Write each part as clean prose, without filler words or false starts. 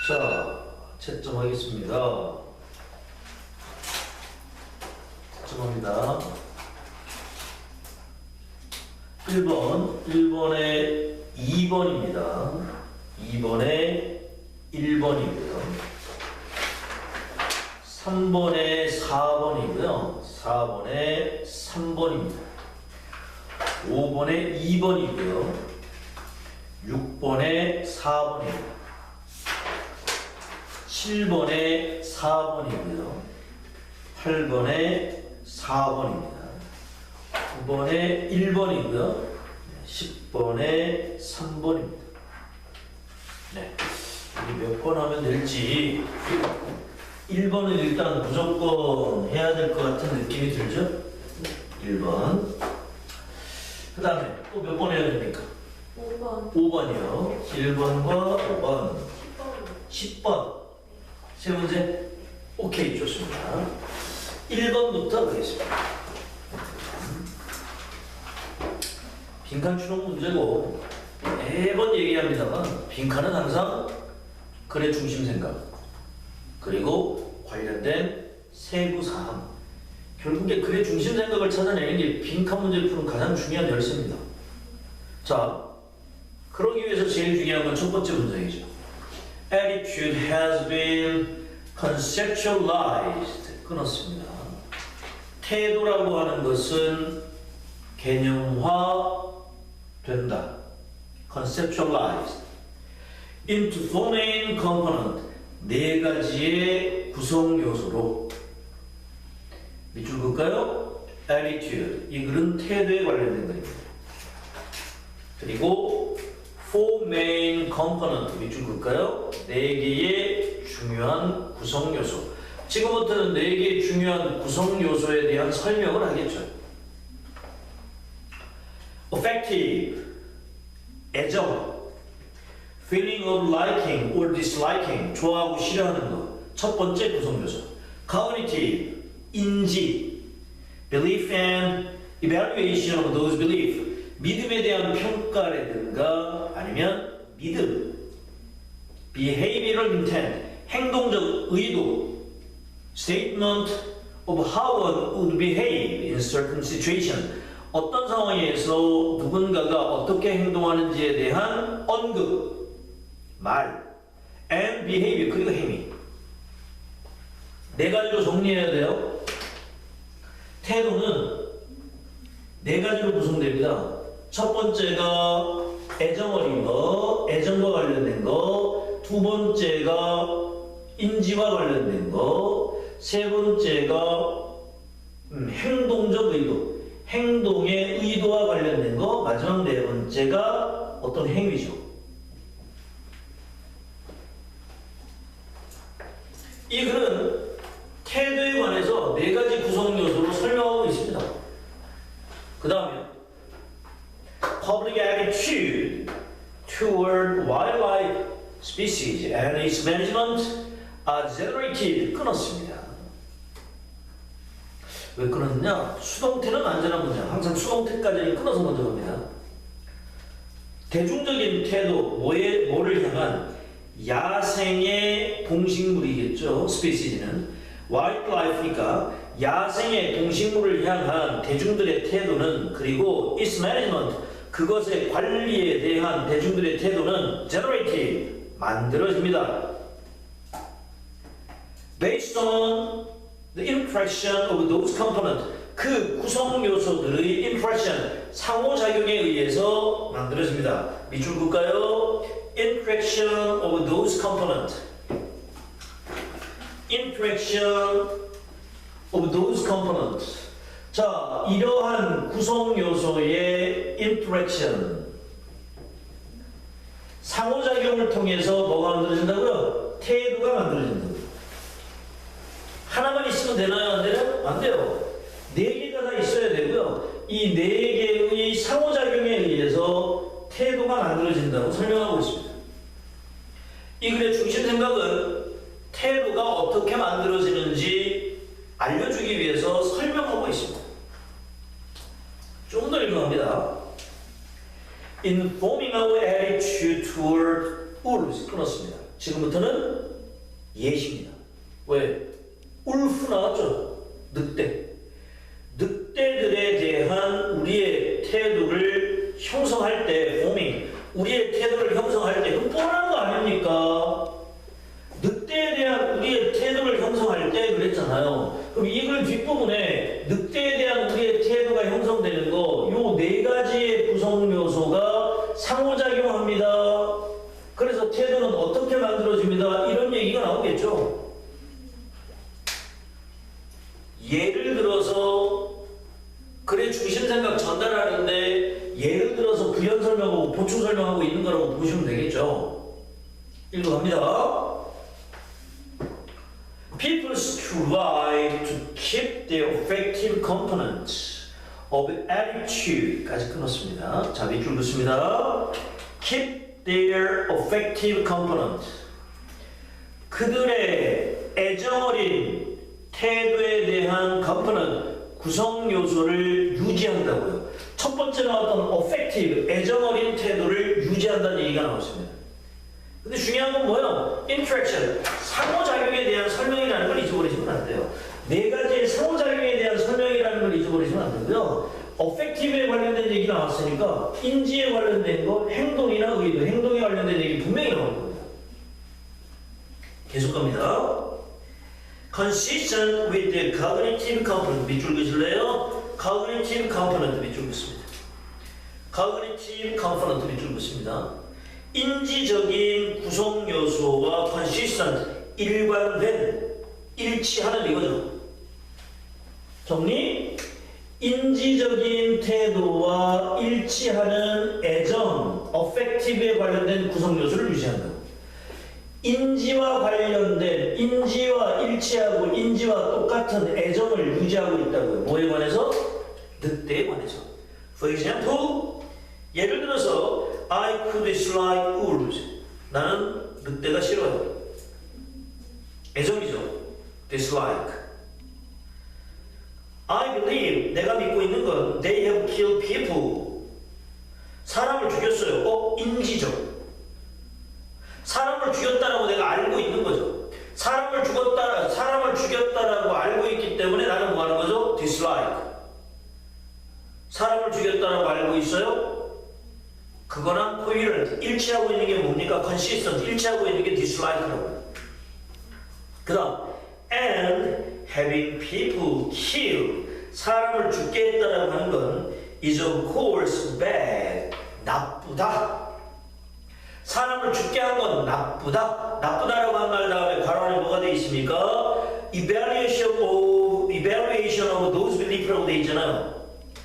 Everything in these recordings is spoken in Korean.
자, 채점하겠습니다. 채점합니다. 1번에 2번입니다. 2번에 1번이고요. 3번에 4번이고요. 4번에 3번입니다. 5번에 2번이고요. 6번에 4번입니다. 7번에 4번이고요. 8번에 4번입니다. 9번에 1번이고요. 10번에 3번입니다. 네. 몇 번 하면 될지 1번은 일단 무조건 해야 될 것 같은 느낌이 들죠? 1번. 그 다음에 또 몇 번 해야 됩니까? 5번. 5번이요. 1번과 5번. 10번. 세 문제. 오케이, 좋습니다. 1번부터 가겠습니다. 빈칸 추론 문제고 매번 얘기합니다만 빈칸은 항상 글의 중심 생각 그리고 관련된 세부 사항 결국에 글의 중심 생각을 찾아내는 게 빈칸 문제를 푸는 가장 중요한 열쇠입니다. 자, 그러기 위해서 제일 중요한 건 첫 번째 문장이죠. Attitude has been conceptualized. 끊었습니다. 태도라고 하는 것은 개념화된다. conceptualized into four main component. 네 가지의 구성 요소로 밑줄 그을까요? attitude. 이 글은 태도에 관련된 글입니다. 그리고 four main component. 밑줄 그을까요? 네 개의 중요한 구성 요소. 지금부터는 네 개의 중요한 구성 요소에 대한 설명을 하겠죠. affective. 애정. feeling of liking or disliking. 좋아하고 싫어하는 것. 첫 번째 구성 요소. cognitive. 인지. belief and evaluation of those beliefs. 믿음에 대한 평가라든가 아니면 믿음. behavioral intent. 행동적 의도. statement of how one would behave in certain situation. 어떤 상황에서 누군가가 어떻게 행동하는지에 대한 언급, 말, and behavior, 그리고 행위. 네 가지로 정리해야 돼요. 태도는 네 가지로 구성됩니다. 첫 번째가 애정 어린 거, 애정과 관련된 거. 두 번째가 인지와 관련된 거. 세 번째가 행동적 의도. 행동의 의도와 관련된 거. 마지막 네 번째가 어떤 행위죠. 이 글은 태도에 관해서 네 가지 구성 요소로 설명하고 있습니다. 그 다음에 public attitude toward wildlife species and its management are generated. 끊었습니다. 왜 끊었냐? 수동태는 안전한 문장. 항상 수동태까지는 끊어서 먼저 갑니다. 대중적인 태도, 뭐를 향한 야생의 동식물이겠죠. 스피시즈는. 와일드라이프니까 야생의 동식물을 향한 대중들의 태도는 그리고 its management, 그것의 관리에 대한 대중들의 태도는 generated, 만들어집니다. based on the impression of those components. 그 구성 요소들의 impression, 상호작용에 의해서 만들어집니다. 밑줄 그을까요? interaction of those components. interaction of those components. 자, 이러한 구성 요소의 interaction, 상호작용을 통해서 뭐가 만들어진다고요? 태도가 만들어진다고요. 하나만 있으면 되나요? 안 되나요? 안 돼요. 네 개가 다 있어야 되고요. 이 네 개의 상호작용에 의해서 태도가 만들어진다고 설명하고 있습니다. 이 글의 중심 생각은 태도가 어떻게 만들어지는지 알려주기 위해서 설명하고 있습니다. 좀 더 읽어갑니다. In forming our attitude toward wolves 끊었습니다. 지금부터는 예시입니다. 왜? 울프 나왔죠? 늑대. 늑대들에 대한 우리의 태도를 형성할 때, forming, 우리의 태도를 형성할 때, 그건 뻔한 거 아닙니까? 늑대에 대한 우리의 태도를 형성할 때 그랬잖아요. 그럼 이글 뒷부분에 늑대에 대한 우리의 태도가 형성되는 거, 요 네 가지의 구성 요소가 상호작용합니다. 그래서 태도는 어떻게 만들어집니다. 이런 얘기가 나오겠죠. 예를 들어서 글의 중심 생각 전달하는데 예를 들어서 부연 설명하고 보충 설명하고 있는 거라고 보시면 되겠죠. 읽어갑니다. People strive to keep the effective components of attitude까지 끊었습니다. 자, 밑줄 긋습니다. Keep their effective component. 그들의 애정어린 태도에 대한 component, 구성 요소를 유지한다고요. 첫 번째 나왔던 effective, 애정어린 태도를 유지한다는 얘기가 나왔습니다. 근데 중요한 건 뭐예요? interaction, 상호작용에 대한 설명이라는 걸 잊어버리시면 안 돼요. 네 가지의 상호작용에 대한 설명이라는 걸 잊어버리시면 안 되고요. effective에 관련된 얘기 나왔으니까 인지에 관련된 거, 행동이나 의도, 행동에 관련된 얘기 분명히 나올 겁니다. 계속 갑니다. consistent with the cognitive component. 밑줄 그실래요? cognitive component 밑줄 긋습니다. cognitive component 밑줄 긋습니다. 인지적인 구성 요소와 consistent, 일관된, 일치하는 이거죠. 정리? 인지적인 태도와 일치하는 애정, affective에 관련된 구성 요소를 유지한다. 인지와 관련된, 인지와 일치하고 인지와 똑같은 애정을 유지하고 있다고요. 뭐에 관해서? 늑대에 관해서. For example, 예를 들어서 I could dislike wolves. 나는 늑대가 싫어요. 애정이죠. dislike. I believe, 내가 믿고 있는 건 they have killed people. 사람을 죽였어요. 인지적. 사람을 죽였다라고 내가 알고 있는 거죠. 사람을 죽였다라고 알고 있기 때문에 나는 뭐 하는 거죠? dislike. 사람을 죽였다라고 알고 있어요? 그거랑 coherent, 일치하고 있는 게 뭡니까? consistent, 일치하고 있는 게 dislike라고요. 그 다음, and having people kill, 사람을 죽게 했다라고 하는 건 is of course bad, 나쁘다. 사람을 죽게 한 건 나쁘다. 나쁘다라고 한 말 다음에 괄호 안에 뭐가 되어 있습니까? evaluation of those belief라고 되어 있잖아요.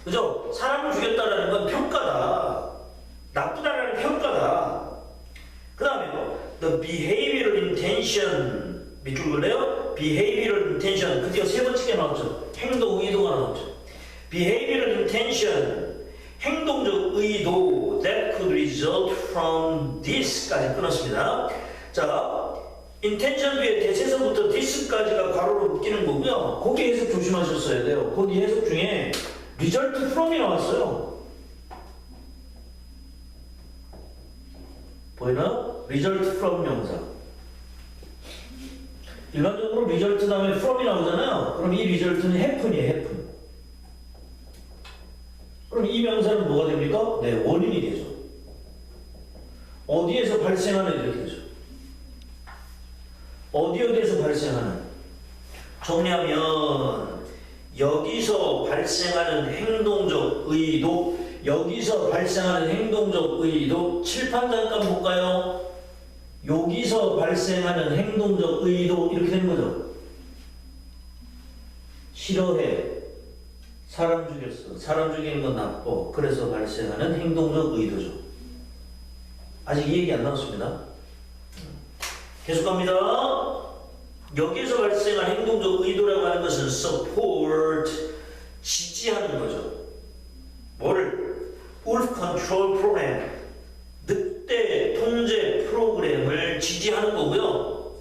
그죠? 사람을 죽였다라는 건 평가다. 나쁘다라는 평가다. 그 다음에 the behavioral intention 밑줄 볼래요? behavioral intention 그 뒤에 세 번째 게 나왔죠. 행동 의도가 나왔죠. behavioral intention 행동적 의도 that could result from this까지 끊었습니다. 자, intention 뒤에 대체서부터 this까지가 괄호로 묶이는 거고요. 거기 해석 조심하셨어야 돼요. 거기 해석 중에 result from이 나왔어요. 보이나? result from 명사. 일반적으로 result 다음에 from이 나오잖아요. 그럼 이 result는 happen이에요, happen. 그럼 이 명사는 뭐가 됩니까? 네, 원인이 되죠. 어디에서 발생하는 이렇게 되죠. 어디에서 발생하는? 정리하면 여기서 발생하는 행동적 의도, 여기서 발생하는 행동적 의도, 칠판 잠깐 볼까요? 여기서 발생하는 행동적 의도 이렇게 되는 거죠. 싫어해. 사람 죽였어. 사람 죽이는 건 나빠. 그래서 발생하는 행동적 의도죠. 아직 이 얘기 안 나왔습니다. 계속 갑니다. 여기서 발생한 행동적 의도라고 하는 것은 support, 지지하는 거죠. 뭐를? wolf control program, 늑대 통제 프로그램을 지지하는 거고요.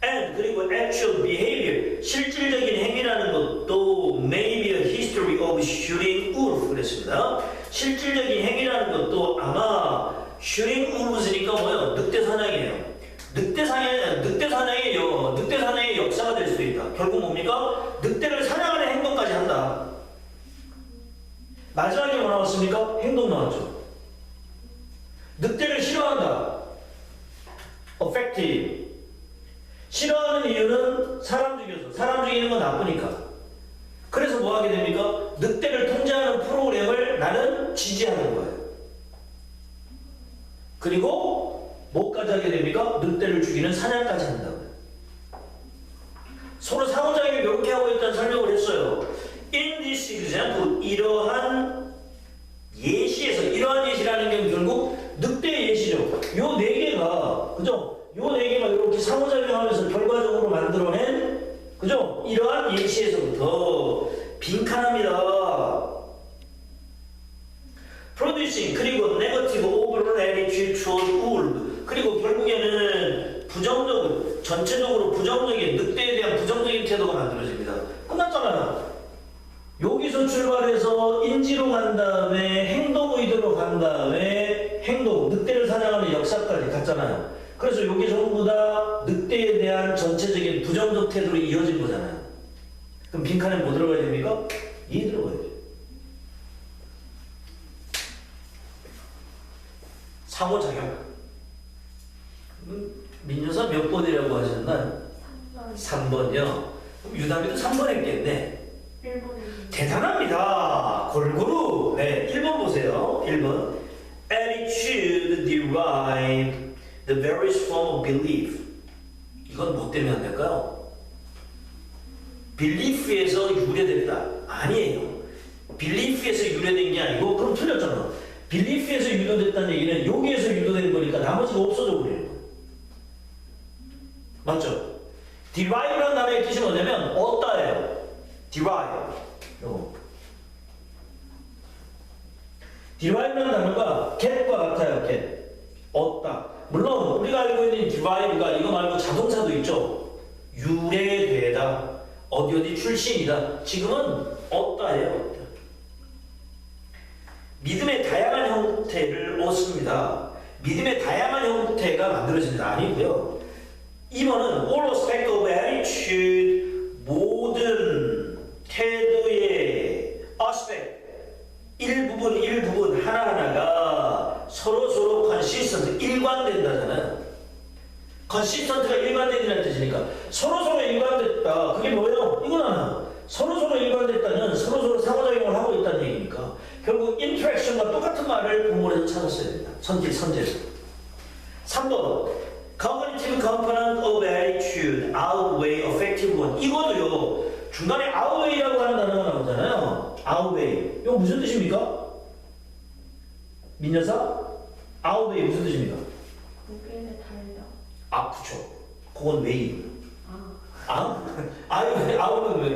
and 그리고 actual behavior, 실질적인 행위라는 것도 may be a history of shooting wolf 그랬습니다. 실질적인 행위라는 것도 아마 슈링 울브스니까 뭐예요? 늑대 사냥이에요. 늑대 사냥의 역사가 될 수도 있다. 결국 뭡니까? 늑대를 사냥하는 행동까지 한다. 마지막에 뭐 나왔습니까? 행동 나왔죠. 늑대를 싫어한다. affective. 싫어하는 이유는 사람 죽여서. 사람 죽이는 건 나쁘니까. 그래서 뭐 하게 됩니까? 늑대를 통제하는 프로그램을 나는 지지하는 거예요. 그리고 뭐까지 하게 됩니까? 늑대를 죽이는 사냥까지 한다고요. 서로 상호작용을 이렇게 하고 있다는 설명을 했어요. In this example, 이러한 예시라는 게 결국 늑대의 예시죠. 요 네 개가, 그죠? 요 네 개가 이렇게 상호작용하면서 결과적으로 만들어낸, 그죠? 이러한 예시에서부터 빈칸합니다. Producing, 그리고 negative overall attitude toward wolf. 그리고 결국에는 부정적으로, 전체적으로 부정적인, 늑대에 대한 부정적인 태도가 만들어집니다. 끝났잖아요. 여기서 출발해서 인지로 간 다음에 행동 의도로 간 다음에 행동, 늑대를 사냥하는 역사까지 갔잖아요. 그래서 여기 전부 다 늑대에 대한 전체적인 부정적 태도로 이어진 거잖아요. 그럼 빈칸에 뭐 들어가야 됩니까? 이 들어가야죠. 상호작용. 민여사 몇 번이라고 하셨나요? 3번이요. 유담이도 3번 했겠네. 1번에 대단합니다. 골고루. 네, 1번 보세요. 1번. Attitude derive the various form of belief. 이건 뭐 때문에 안 될까요? belief에서 유래됩니다. 아니에요. belief에서 유래된 게 아니고, 그럼 틀렸잖아. belief에서 유도됐다는 얘기는 여기에서 유도된 거니까 나머지가 없어져 버리는 거예요. 맞죠? derive라는 단어의 뜻이 뭐냐면 얻다예요. derive. 요거. derive라는 단어가 get과 같아요. get. 얻다. 물론 우리가 알고 있는 derive가 이거 말고 자동사도 있죠. 유래되다. 어디 출신이다. 지금은 얻다예요. 얻다. 믿음의 다양한 형태를 얻습니다. 믿음의 다양한 형태가 만들어집니다. 아니고요. 2번은 all aspect of attitude, 모든 태도의 aspect, 일부분 하나하나가 서로 consistent, 일관된다잖아요. consistent가 일관된다는 뜻이니까 서로 일관됐다. 그게 뭐예요? 이건 하나. 서로 일관됐다는 서로 상호작용을 하고 있다는 얘기니까 결국 interaction과 똑같은 말을 본문에서 찾았어야 됩니다. 선제에서. 3번 cognitive component of attitude outweigh affective one. 이거도요. 중간에 outweigh라고 하는 단어가 나오잖아요. outweigh. 이거 무슨 뜻입니까? 민여사? outweigh 무슨 뜻입니까? 무게를 달려. 아, 그쵸. 그건 웨이.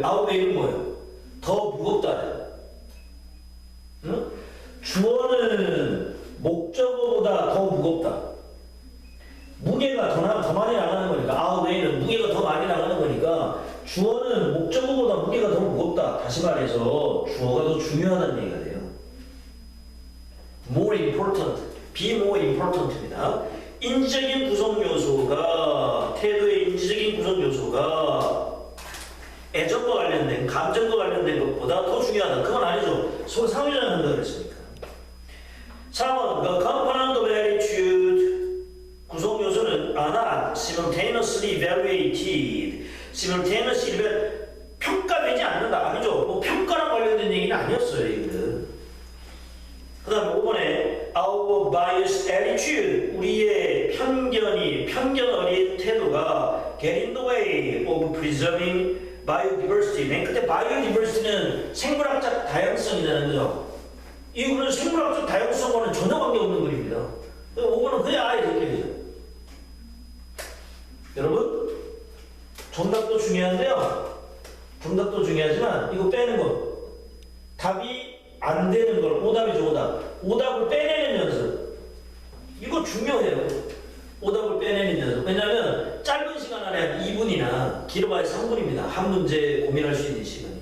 outweight는 뭐예요? 더 무겁다. 응? 주어는 목적어보다 더 무겁다. 무게가 더 많이 나가는 거니까 outweight는 무게가 더 많이 나가는 거니까 주어는 목적어보다 무게가 더 무겁다. 다시 말해서 주어가 더 중요하다는 얘기가 돼요. more important, be more important입니다. 인지적인 구성 요소가 태도의 인지적인 구성 요소가 애정과 관련된 감정과 관련된 것보다 더 중요하다. 그건 아니죠. 서로 상호작용한다 그랬으니까. 4번 The component of attitude 구성 요소는 are not simultaneously evaluated. simultaneously 평가되지 않는다. 아니죠. 뭐 평가랑 관련된 얘기는 아니었어요. 이거는. 그 다음에 5번에 Our biased attitude 우리의 편견 어린 태도가 get in the way of preserving biodiversity. 맨 끝에 biodiversity는 생물학적 다양성이잖아요. 그죠? 이거는 생물학적 다양성과는 전혀 관계없는 글입니다. 5번은 그냥 아예 이렇게 되죠. 여러분 정답도 중요한데요. 정답도 중요하지만 이거 빼는 거 답이 안 되는 걸 오답이죠. 오답을 빼내는 연습 이거 중요해요. 오답을 빼내는 연습. 왜냐하면 짧은 시간 안에 한 2분이나 길어봐야 3분입니다. 한 문제 고민할 수 있는 시간이.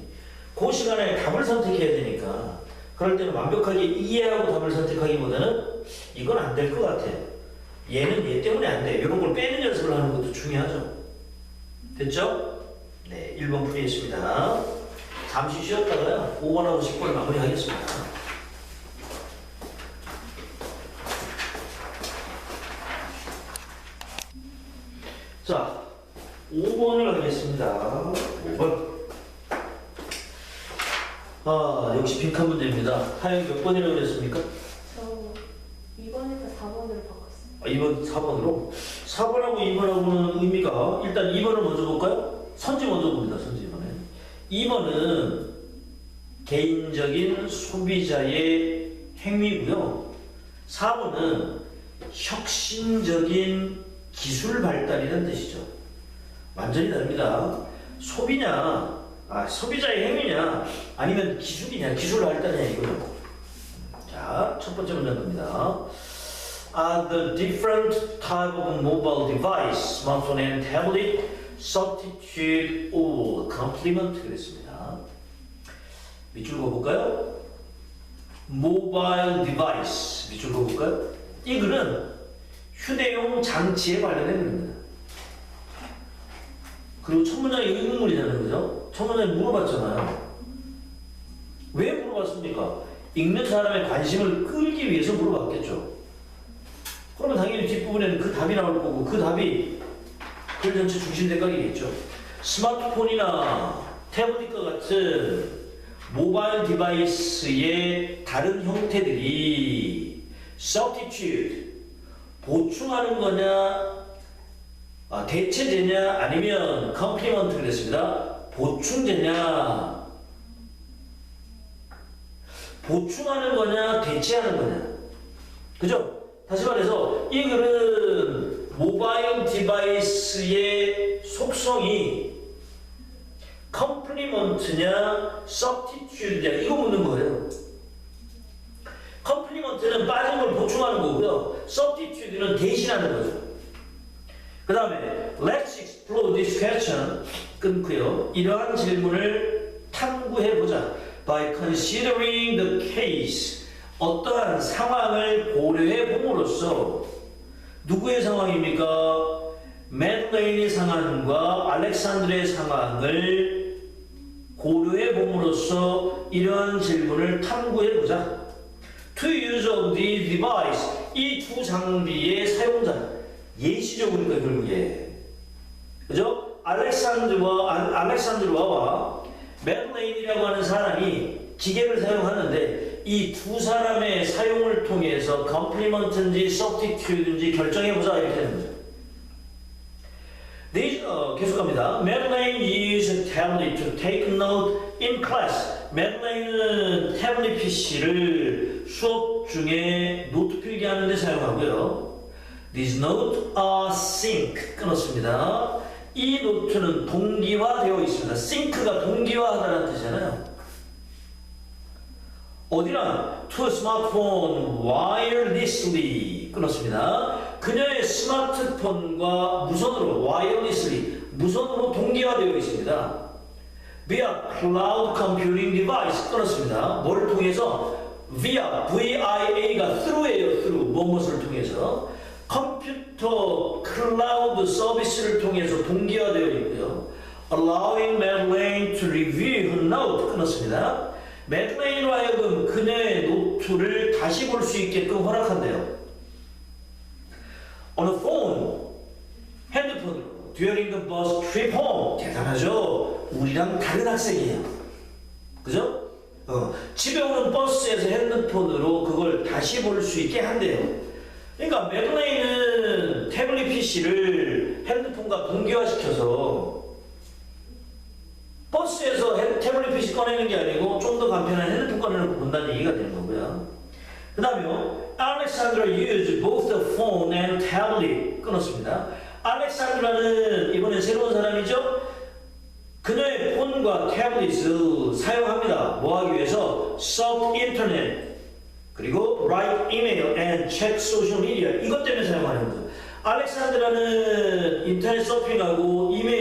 그 시간에 답을 선택해야 되니까 그럴 때는 완벽하게 이해하고 답을 선택하기보다는 이건 안 될 것 같아. 얘는 얘 때문에 안 돼. 이런 걸 빼는 연습을 하는 것도 중요하죠. 됐죠? 네, 1번 풀이했습니다. 잠시 쉬었다가요. 5번하고 10번을 마무리하겠습니다. 자, 5번을 하겠습니다. 5번. 역시 빈칸 문제입니다. 하영 몇 번이라고 그랬습니까? 저 2번에서 4번으로 바꿨어요. 2번, 4번으로. 4번하고 2번하고는 의미가, 일단 2번을 먼저 볼까요? 선지 먼저 봅니다. 선지 이번에. 2번은 개인적인 소비자의 행위고요. 4번은 혁신적인 기술 발달이라는 뜻이죠. 완전히 다릅니다. 소비자의 행위냐, 아니면 기술이냐, 기술 발달이냐 이거죠. 자, 첫 번째 문제 갑니다. Are the different type of mobile device, smartphone and tablet, substitute or complement? 그랬습니다. 밑줄 그어볼까요? Mobile device. 밑줄 그어볼까요? 이 글은 휴대용 장치에 관련된 글입니다. 그리고 첫 문장이 의문문이라는 거죠. 첫 문장에 물어봤잖아요. 왜 물어봤습니까? 읽는 사람의 관심을 끌기 위해서 물어봤겠죠. 그러면 당연히 뒷부분에는 그 답이 나올 거고 그 답이 글 전체 중심 대각이겠죠. 스마트폰이나 태블릿과 같은 모바일 디바이스의 다른 형태들이 substitute, 보충하는 거냐, 대체제냐, 아니면 complement 그랬습니다. 보충제냐, 보충하는 거냐, 대체하는 거냐. 그죠? 다시 말해서 이 글은 모바일 디바이스의 속성이 컴플리먼트냐 서브스티튜트냐 이거 묻는 거예요. 컴플리먼트는 빠진 걸 보충하는 거고요. 서브스티튜트는 대신하는 거죠. 그 다음에 Let's explore this question. 끊고요. 이러한 질문을 탐구해보자. By considering the case. 어떠한 상황을 고려해 봄으로써 누구의 상황입니까? 맥레인의 상황과 알렉산드의 상황을 고려해 봄으로써 이러한 질문을 탐구해 보자. To use of the device. 이 두 장비의 사용자. 예시적으로니까 결국에. 그죠? 알렉산드로와 맥레인이라고 하는 사람이 기계를 사용하는데 이 두 사람의 사용을 통해서 컴플리먼트인지 서브스티튜트인지 결정해보자 이렇게 되는 거죠. 계속합니다. Madeleine used a tablet to take note in class. Madeleine은 태블릿 PC를 수업 중에 노트 필기하는 데 사용하고요. These notes are sync. 끊었습니다. 이 노트는 동기화되어 있습니다. sync가 동기화하다는 뜻이잖아요. 어디랑? To a smartphone wirelessly. 끊었습니다. 그녀의 스마트폰과 무선으로 wirelessly 무선으로 동기화되어 있습니다. via cloud computing device. 끊었습니다. 뭘 통해서? via, via가 through예요. through. 무엇을 통해서? 컴퓨터 클라우드 서비스를 통해서 동기화되어 있고요. allowing Madeleine to review her note. 끊었습니다. 맥레인으로 하여금 그녀의 노트를 다시 볼 수 있게끔 허락한대요. On a phone, 핸드폰으로 during the bus trip home. 대단하죠? 우리랑 다른 학생이에요. 그죠? 집에 오는 버스에서 핸드폰으로 그걸 다시 볼 수 있게 한대요. 그러니까 맥레인은 태블릿 PC를 핸드폰과 동기화시켜서 버스에서 태블릿 PC 꺼내는 게 아니고 좀 더 간편한 핸드폰 꺼내놓고 본다는 얘기가 되는 거고요. 그 다음에 Alexandra used both the phone and tablet. 끊었습니다. 알렉산드라는 이번엔 새로운 사람이죠. 그녀의 폰과 태블릿을 사용합니다. 뭐 하기 위해서? surf 인터넷 그리고 write email and check social media. 이것 때문에 사용하는 거죠. 알렉산드라는 인터넷 서핑하고 이메일